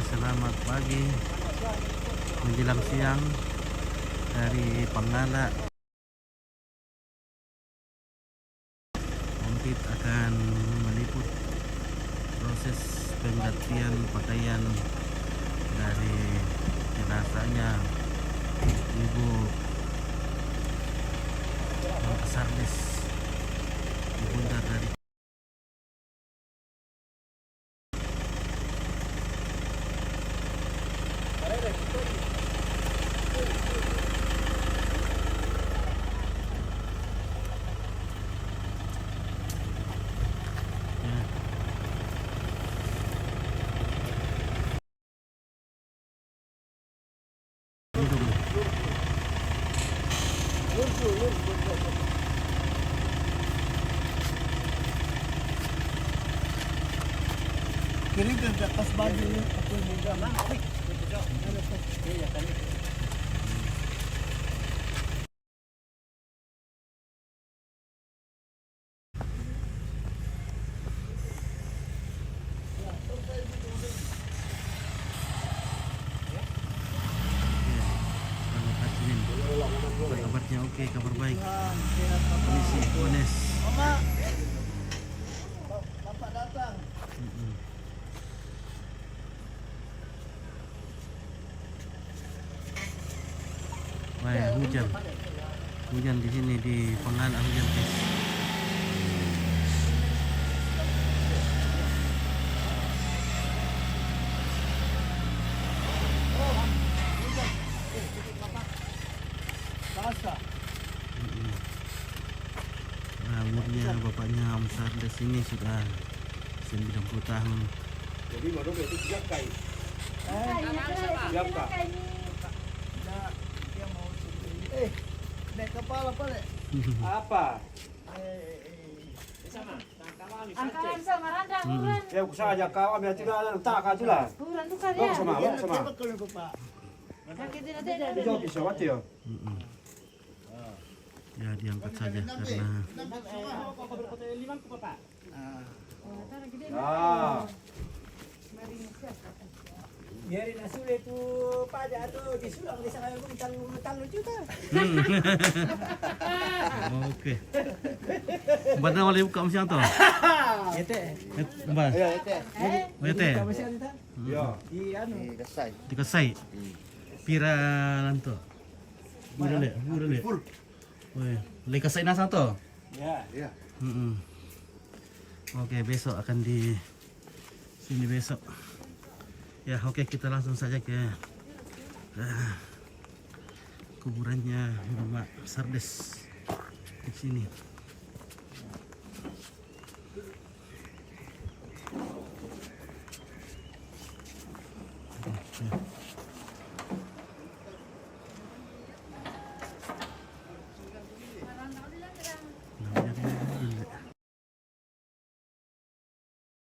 selamat pagi menjelang siang dari Panggala. Kita akan meliput proses penggantian pakaian dari jenazahnya Ibu Sardes, ibunda dari Kering ke atas bajunya, aku megang. kabarnya oke, kabar baik. Kondisi Ones. Mama, bapak datang. Wah, hujan di sini di Panggala, hujan guys. Nah, umurnya bapaknya Om Sardes ini sudah 90 tahun. Jadi mau itu siap kai. Siap kak. Naik kepala apa nek? Apa? Angkalan sama randang, bukan? Ya usaha aja kau ambil tidak ada tak kau lah. Bukan tukar Bawa ya. sama, bawa sama. Coba kalau bapak. Kaki tidak ada. Jauh bisa mati ya. Ya diangkat saja karena Ah. Biarin asure tu pajak tu disulang di sana pun talu juta. oke. Badan boleh buka mesin tu. Ete. Mbak. Ya itu. Wete. Kamu siapa ni tak? Ya. Di anu. Dikasai. Pira lanto. Boleh. Woi, le kasai nasa to. Ya. Oke, besok akan di sini besok. Ya, oke, kita langsung saja ke kuburannya Bapak Sardes di sini.